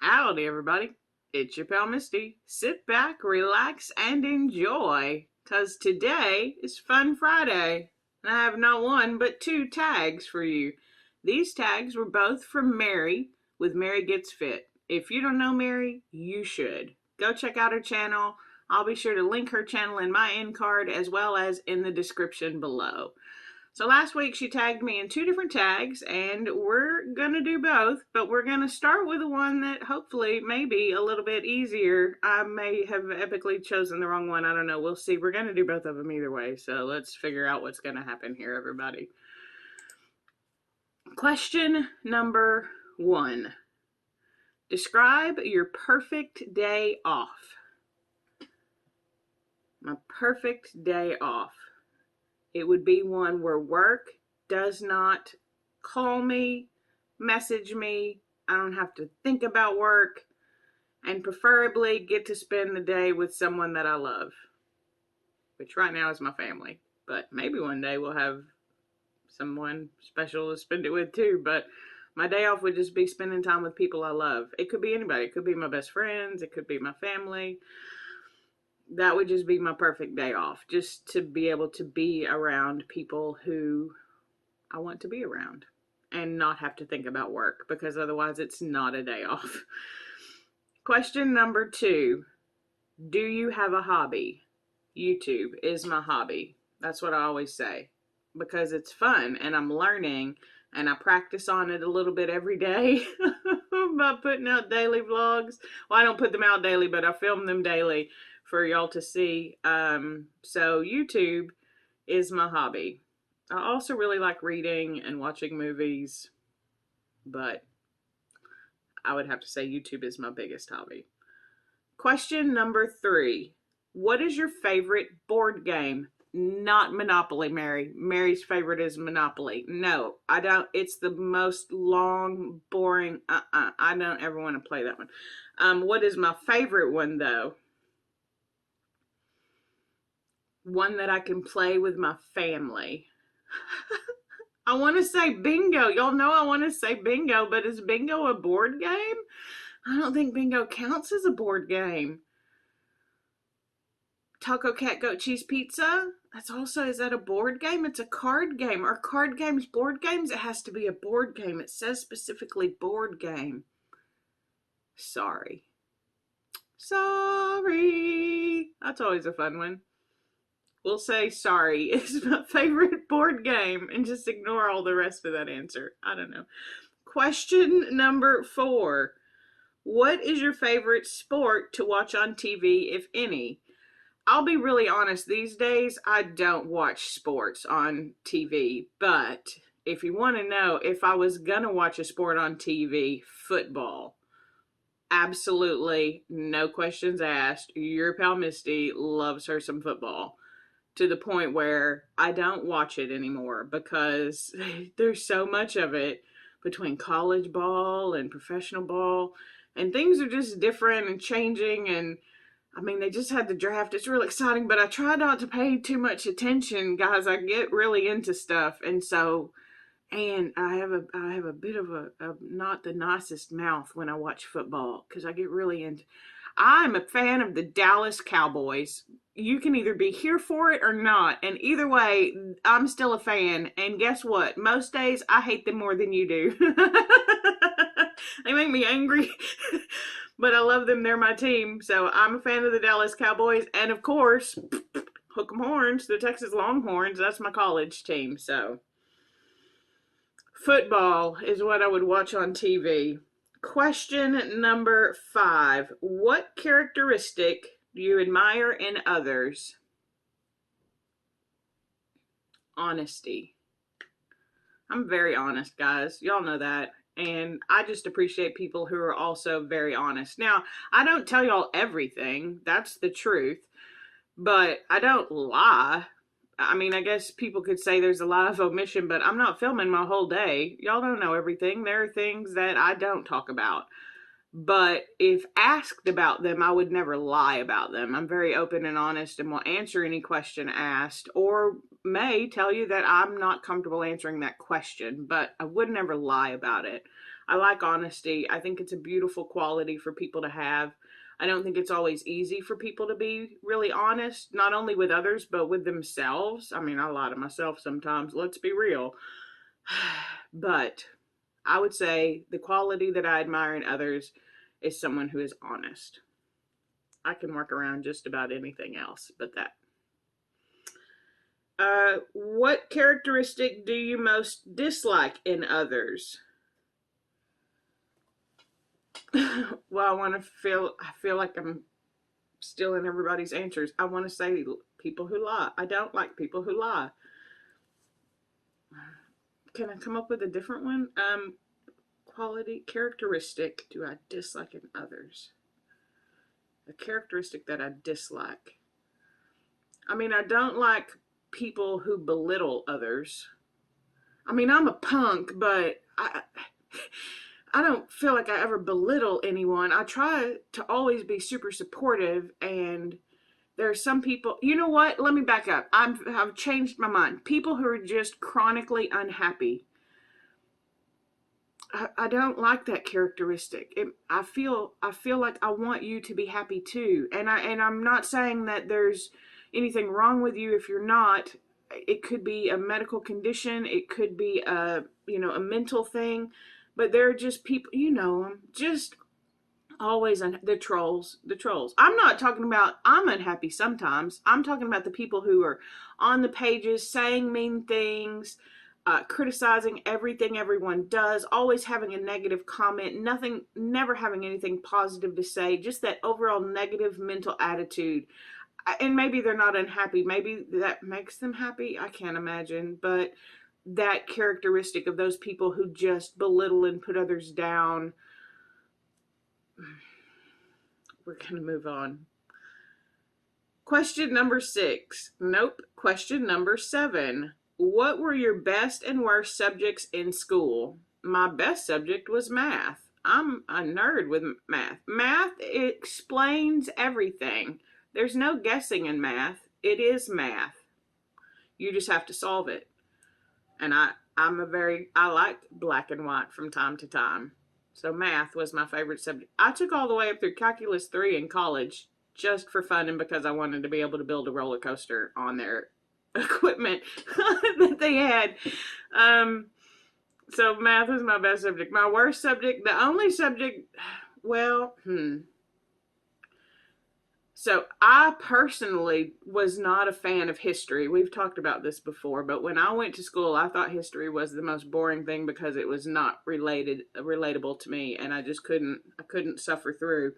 Howdy, everybody. It's your pal Misty. Sit back, relax, and enjoy, because today is Fun Friday, and I have not one but two tags for you. These tags were both from Mary with Mary Gets Fit. If you don't know Mary, you should. Go check out her channel. I'll be sure to link her channel in my end card as well as in the description below. So last week she tagged me in two different tags, and we're going to do both, but we're going to start with the one that hopefully may be a little bit easier. I may have epically chosen the wrong one. I don't know. We'll see. We're going to do both of them either way, so let's figure out what's going to happen here, everybody. Question number 1. Describe your perfect day off. My perfect day off. It would be one where work does not call me, message me. I don't have to think about work, and preferably get to spend the day with someone that I love, which right now is my family. But maybe one day we'll have someone special to spend it with too. But my day off would just be spending time with people I love. It could be anybody. It could be my best friends. It could be my family. That would just be my perfect day off, just to be able to be around people who I want to be around and not have to think about work, because otherwise it's not a day off. Question number 2. Do you have a hobby? YouTube is my hobby. That's what I always say, because it's fun and I'm learning and I practice on it a little bit every day by putting out daily vlogs. Well, I don't put them out daily, but I film them daily for y'all to see. So YouTube is my hobby. I also really like reading and watching movies, but I would have to say YouTube is my biggest hobby. Question number 3. What is your favorite board game? Not Monopoly, Mary. Mary's favorite is Monopoly. No, I don't. It's the most long, boring. I don't ever want to play that one. What is my favorite one, though? One that I can play with my family. I want to say bingo. Y'all know I want to say bingo, but is bingo a board game? I don't think bingo counts as a board game. Taco, cat, goat, cheese, pizza? Is that a board game? It's a card game. Are card games board games? It has to be a board game. It says specifically board game. Sorry. That's always a fun one. We'll say sorry is my favorite board game and just ignore all the rest of that answer. I don't know. Question number 4. What is your favorite sport to watch on TV, if any? I'll be really honest, these days I don't watch sports on TV, but if you want to know, if I was going to watch a sport on TV, football. Absolutely, no questions asked. Your pal Misty loves her some football, to the point where I don't watch it anymore because there's so much of it between college ball and professional ball, and things are just different and changing. And I mean, they just had the draft. It's really exciting, but I try not to pay too much attention, guys. I get really into stuff, and I have a bit of a not the nicest mouth when I watch football, because I get really into. I'm a fan of the Dallas Cowboys. You can either be here for it or not, and either way, I'm still a fan. And guess what? Most days I hate them more than you do. They make me angry, but I love them. They're my team, so I'm a fan of the Dallas Cowboys, and of course, hook 'em horns, the Texas Longhorns. That's my college team. So football is what I would watch on TV. Question number 5. What characteristic do you admire in others? Honesty. I'm very honest, guys. Y'all know that. And I just appreciate people who are also very honest. Now, I don't tell y'all everything. That's the truth. But I don't lie. I mean, I guess people could say there's a lot of omission, but I'm not filming my whole day. Y'all don't know everything. There are things that I don't talk about. But if asked about them, I would never lie about them. I'm very open and honest and will answer any question asked, or may tell you that I'm not comfortable answering that question, but I would never lie about it. I like honesty. I think it's a beautiful quality for people to have. I don't think it's always easy for people to be really honest, not only with others, but with themselves. I mean, I lie to myself sometimes, let's be real. But I would say the quality that I admire in others is someone who is honest. I can work around just about anything else but that. What characteristic do you most dislike in others? Well, I feel like I'm stealing everybody's answers. I want to say people who lie. I don't like people who lie. Can I come up with a different one? Quality, characteristic do I dislike in others? A characteristic that I dislike. I mean, I don't like people who belittle others. I mean, I'm a punk, but I don't feel like I ever belittle anyone. I try to always be super supportive, and there are some people, you know what? Let me back up. I've changed my mind. People who are just chronically unhappy. I don't like that characteristic. I feel like I want you to be happy too. And I'm not saying that there's anything wrong with you if you're not. It could be a medical condition, it could be a a mental thing, but there are just people, just always the trolls. I'm not talking about I'm unhappy sometimes. I'm talking about the people who are on the pages saying mean things, criticizing everything everyone does, always having a negative comment, never having anything positive to say, just that overall negative mental attitude. And maybe they're not unhappy, maybe that makes them happy, I can't imagine, but that characteristic of those people who just belittle and put others down. We're going to move on. Question number 6. Nope. Question number 7. What were your best and worst subjects in school? My best subject was math. I'm a nerd with math. Math explains everything. There's no guessing in math. It is math. You just have to solve it. And I like black and white from time to time. So math was my favorite subject. I took all the way up through Calculus 3 in college just for fun and because I wanted to be able to build a roller coaster on their equipment that they had. So math was my best subject. My worst subject, the only subject, So I personally was not a fan of history. We've talked about this before, but when I went to school, I thought history was the most boring thing because it was not relatable to me, and I just couldn't suffer through.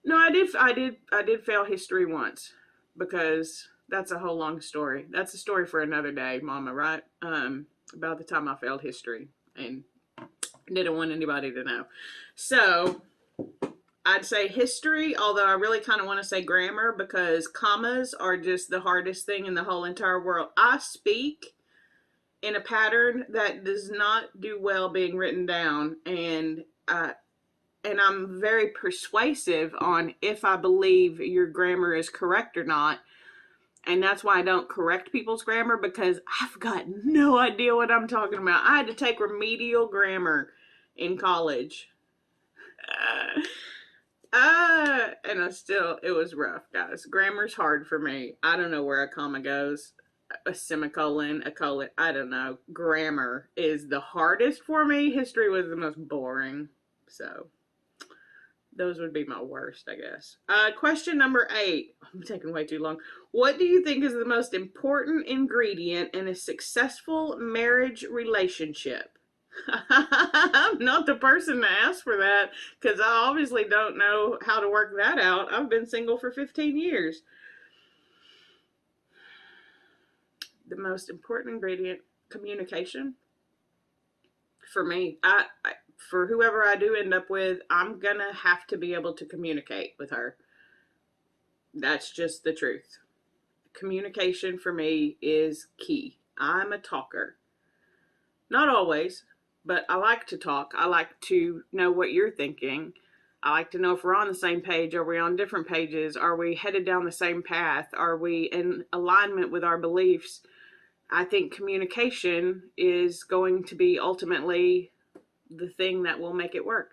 No, I did fail history once because that's a whole long story. That's a story for another day, Mama, right? About the time I failed history and didn't want anybody to know. So I'd say history, although I really kind of want to say grammar because commas are just the hardest thing in the whole entire world. I speak in a pattern that does not do well being written down, and I'm very persuasive on if I believe your grammar is correct or not. And that's why I don't correct people's grammar, because I've got no idea what I'm talking about. I had to take remedial grammar in college. And it was rough, guys. Grammar's hard for me. I don't know where a comma goes, a semicolon, a colon, I don't know. Grammar is the hardest for me. History was the most boring. So those would be my worst, I guess. Question number 8. I'm taking way too long. What do you think is the most important ingredient in a successful marriage relationship? I'm not the person to ask for that because I obviously don't know how to work that out. I've been single for 15 years. The most important ingredient, communication. For me, for whoever I do end up with, I'm gonna have to be able to communicate with her. That's just the truth. Communication for me is key. I'm a talker. Not always, but I like to talk. I like to know what you're thinking. I like to know if we're on the same page. Are we on different pages? Are we headed down the same path? Are we in alignment with our beliefs? I think communication is going to be ultimately the thing that will make it work.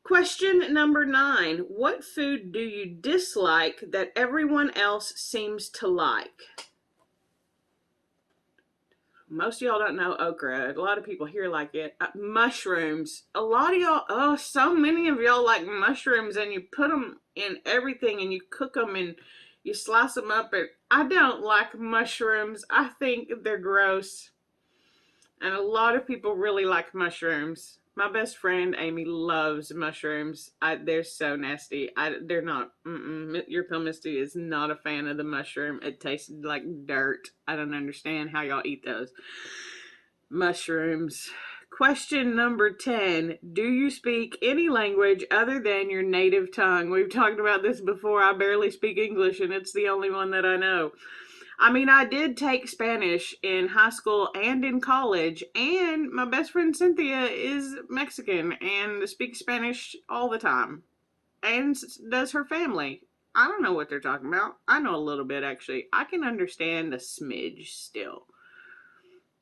Question number 9. What food do you dislike that everyone else seems to like? Most of y'all don't know okra. A lot of people here like it. Mushrooms. A lot of y'all, so many of y'all like mushrooms, and you put them in everything and you cook them and you slice them up. And I don't like mushrooms. I think they're gross. And a lot of people really like mushrooms. My best friend Amy loves mushrooms. They're so nasty. They're not. Your Pill Misty is not a fan of the mushroom. It tasted like dirt. I don't understand how y'all eat those mushrooms. Question number 10. Do you speak any language other than your native tongue? We've talked about this before. I barely speak English, and it's the only one that I know. I mean, I did take Spanish in high school and in college, and my best friend Cynthia is Mexican and speaks Spanish all the time, and does her family. I don't know what they're talking about. I know a little bit, actually. I can understand a smidge still.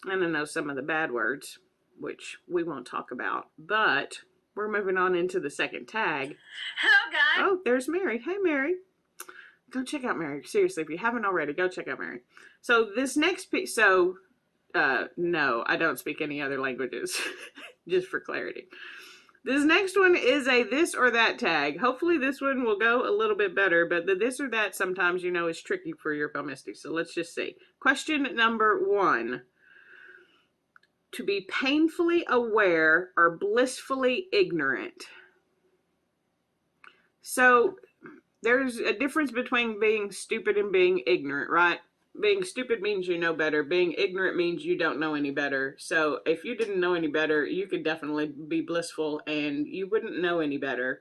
And I know some of the bad words, which we won't talk about, but we're moving on into the second tag. Hello, guys. Oh, there's Mary. Hey, Mary. Go check out Mary. Seriously, if you haven't already, go check out Mary. So this next piece, no, I don't speak any other languages, just for clarity. This next one is a this or that tag. Hopefully this one will go a little bit better, but the this or that sometimes, is tricky for your Pill Misty. So let's just see. Question number 1. To be painfully aware or blissfully ignorant. So there's a difference between being stupid and being ignorant, right? Being stupid means you know better. Being ignorant means you don't know any better. So if you didn't know any better, you could definitely be blissful and you wouldn't know any better.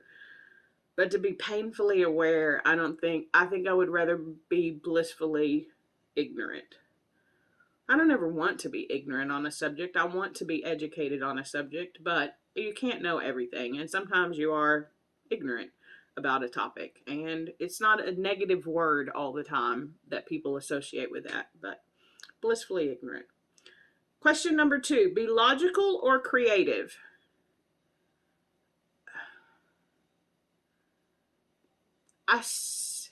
But to be painfully aware, I think I would rather be blissfully ignorant. I don't ever want to be ignorant on a subject. I want to be educated on a subject, but you can't know everything. And sometimes you are ignorant about a topic, and it's not a negative word all the time that people associate with that, but blissfully ignorant. Question number 2. Be logical or creative? Pause.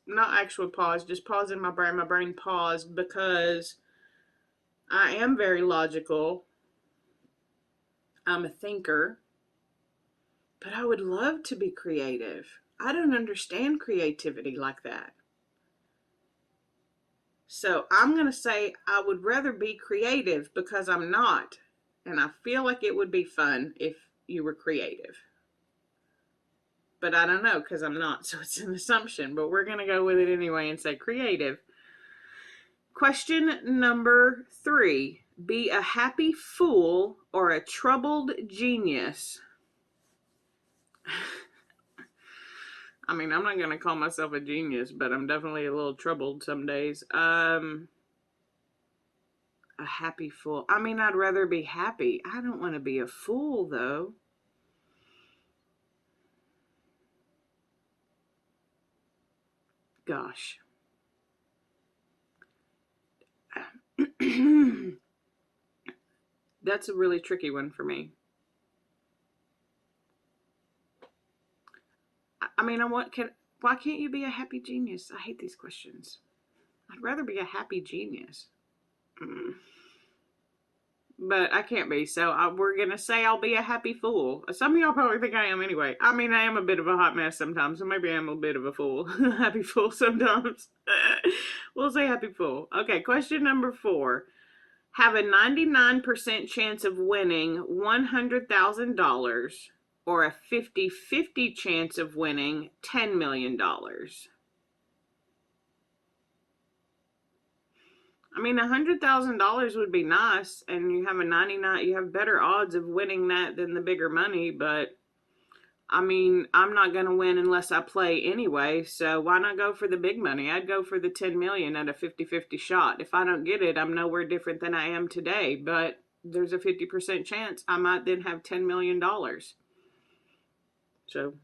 Not actual pause, just pause in my brain. My brain paused because I am very logical. I'm a thinker. But I would love to be creative. I don't understand creativity like that. So I'm going to say I would rather be creative because I'm not. And I feel like it would be fun if you were creative. But I don't know because I'm not. So it's an assumption. But we're going to go with it anyway and say creative. Question number 3. Be a happy fool or a troubled genius? I mean, I'm not going to call myself a genius, but I'm definitely a little troubled some days. A happy fool. I mean, I'd rather be happy. I don't want to be a fool, though. Gosh. That's a really tricky one for me. I mean, why can't you be a happy genius? I hate these questions. I'd rather be a happy genius. But I can't be, so we're going to say I'll be a happy fool. Some of y'all probably think I am anyway. I mean, I am a bit of a hot mess sometimes, so maybe I am a bit of a fool. Happy fool sometimes. We'll say happy fool. Okay, question number 4. Have a 99% chance of winning $100,000 or a 50-50 chance of winning $10 million. I mean, $100,000 would be nice, and you have better odds of winning that than the bigger money, but I mean, I'm not going to win unless I play anyway, so why not go for the big money? I'd go for the 10 million at a 50-50 shot. If I don't get it, I'm nowhere different than I am today, but there's a 50% chance I might then have $10 million. So,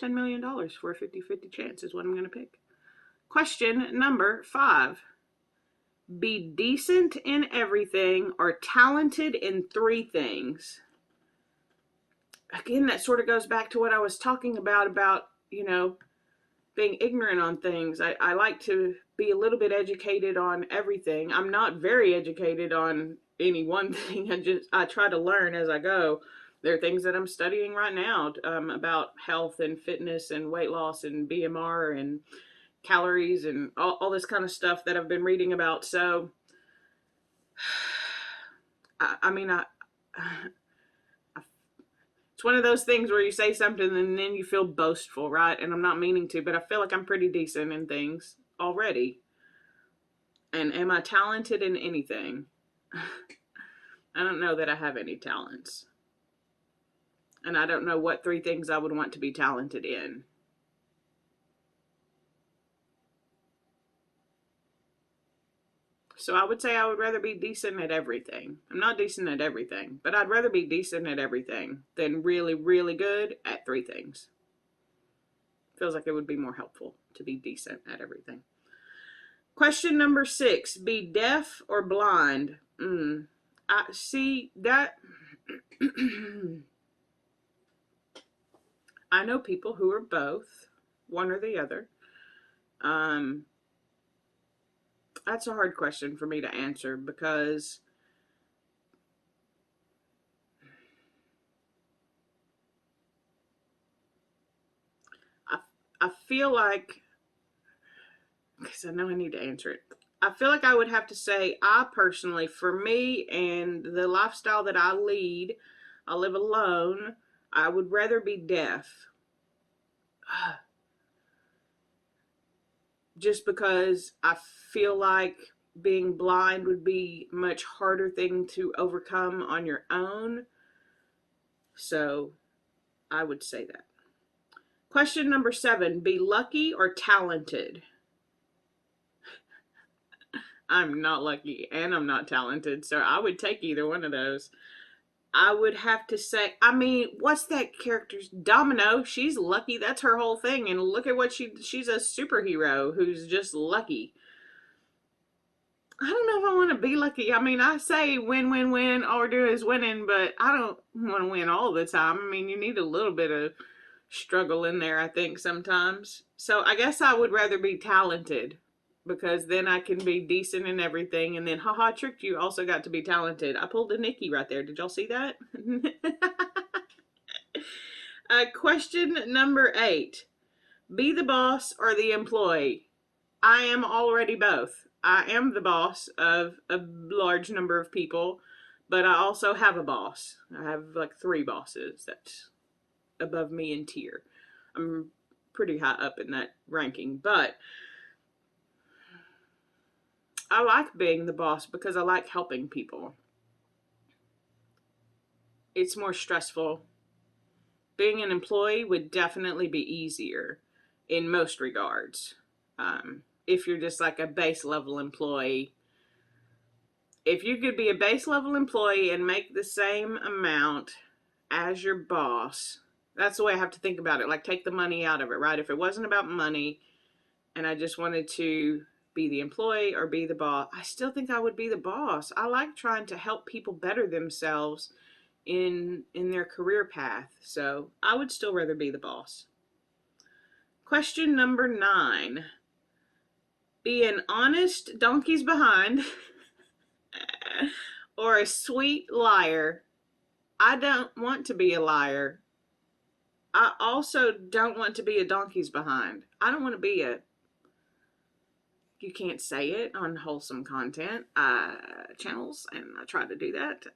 $10 million for a 50-50 chance is what I'm going to pick. Question number 5. be decent in everything or talented in 3 things. Again, that sort of goes back to what I was talking about, being ignorant on things. I like to be a little bit educated on everything. I'm not very educated on any one thing. I try to learn as I go. There are things that I'm studying right now about health and fitness and weight loss and BMR and calories and all this kind of stuff that I've been reading about. So, I mean, it's one of those things where you say something and then you feel boastful, right? And I'm not meaning to, but I feel like I'm pretty decent in things already. And am I talented in anything? I don't know that I have any talents. And I don't know what 3 things I would want to be talented in. So I would say I would rather be decent at everything. I'm not decent at everything, but I'd rather be decent at everything than really, really good at 3 things. Feels like it would be more helpful to be decent at everything. Question number 6, be deaf or blind? I see that. I know people who are both, one or the other. That's a hard question for me to answer because I feel like, because I know I need to answer it. I feel like I would have to say, I personally, for me and the lifestyle that I lead, I live alone, I would rather be deaf. Just because I feel like being blind would be a much harder thing to overcome on your own. So I would say that. Question number 7, be lucky or talented? I'm not lucky and I'm not talented, so I would take either one of those. I would have to say, what's that character's Domino? She's lucky. That's her whole thing. And look at what she's a superhero who's just lucky. I don't know if I want to be lucky. I say win, win, win. All we're doing is winning, but I don't want to win all the time. You need a little bit of struggle in there, I think, sometimes. So I guess I would rather be talented because then I can be decent in everything. And then, haha, tricked you, also got to be talented. I pulled a Nikki right there. Did y'all see that? Question number 8. Be the boss or the employee? I am already both. I am the boss of a large number of people, but I also have a boss. I have like 3 bosses that's above me in tier. I'm pretty high up in that ranking, but I like being the boss because I like helping people. It's more stressful. Being an employee would definitely be easier in most regards. If you're just like a base level employee, if you could be a base level employee and make the same amount as your boss, that's the way I have to think about it. Like, take the money out of it, right? If it wasn't about money and I just wanted to be the employee or be the boss, I still think I would be the boss. I like trying to help people better themselves in their career path. So I would still rather be the boss. Question number 9. Be an honest donkey's behind or a sweet liar. I don't want to be a liar. I also don't want to be a donkey's behind. I don't want to be you can't say it on wholesome content channels, and I try to do that.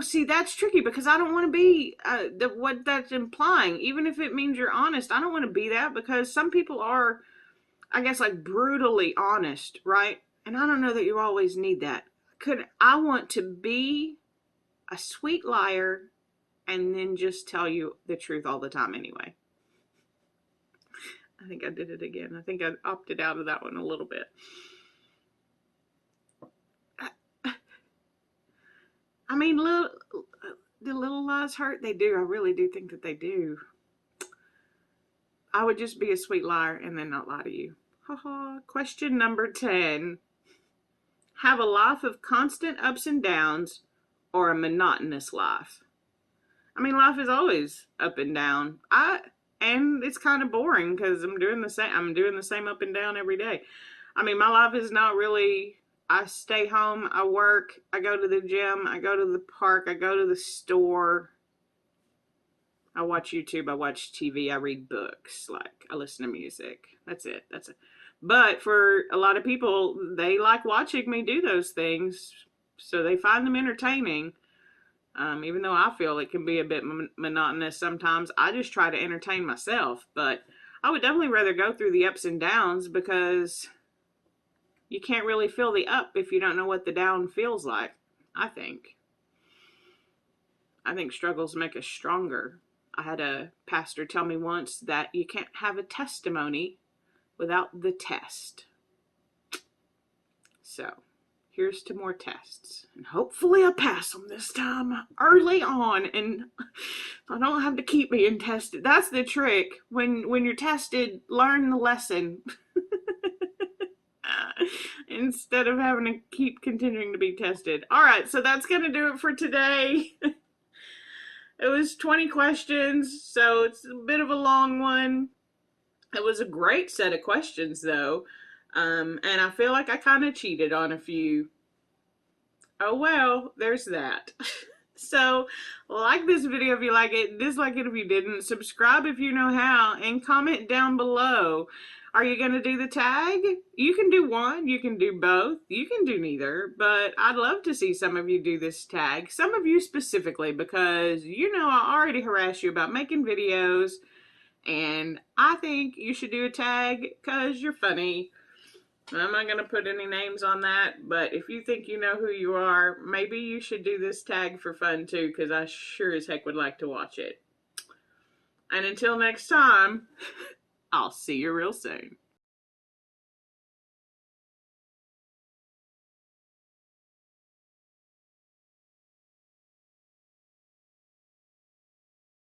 See, that's tricky because I don't want to be what that's implying. Even if it means you're honest, I don't want to be that because some people are, I guess, like brutally honest, right? And I don't know that you always need that. I want to be a sweet liar and then just tell you the truth all the time anyway. I think I did it again. I think I opted out of that one a little bit. The little lies hurt. They do. I really do think that they do. I would just be a sweet liar and then not lie to you. Haha. Question number 10. Have a life of constant ups and downs or a monotonous life? I mean, life is always up and down. And it's kind of boring because I'm doing the same. I'm doing the same up and down every day. I mean, my life is not really. I stay home. I work. I go to the gym. I go to the park. I go to the store. I watch YouTube. I watch TV. I read books. Like I listen to music. That's it. That's it. But for a lot of people, they like watching me do those things, so they find them entertaining. Even though I feel it can be a bit monotonous sometimes, I just try to entertain myself. But I would definitely rather go through the ups and downs because you can't really feel the up if you don't know what the down feels like, I think. I think struggles make us stronger. I had a pastor tell me once that you can't have a testimony without the test. So, here's to more tests. And hopefully I pass them this time early on and I don't have to keep being tested. That's the trick. When you're tested, learn the lesson. Instead of having to keep continuing to be tested. All right, so that's going to do it for today. It was 20 questions, so it's a bit of a long one. It was a great set of questions, though. And I feel like I kind of cheated on a few. Oh well, there's that. So, like this video if you like it, dislike it if you didn't, subscribe if you know how, and comment down below. Are you going to do the tag? You can do one, you can do both, you can do neither, but I'd love to see some of you do this tag. Some of you specifically, because you know I already harass you about making videos, and I think you should do a tag because you're funny. I'm not going to put any names on that, but if you think you know who you are, maybe you should do this tag for fun too, because I sure as heck would like to watch it. And until next time, I'll see you real soon.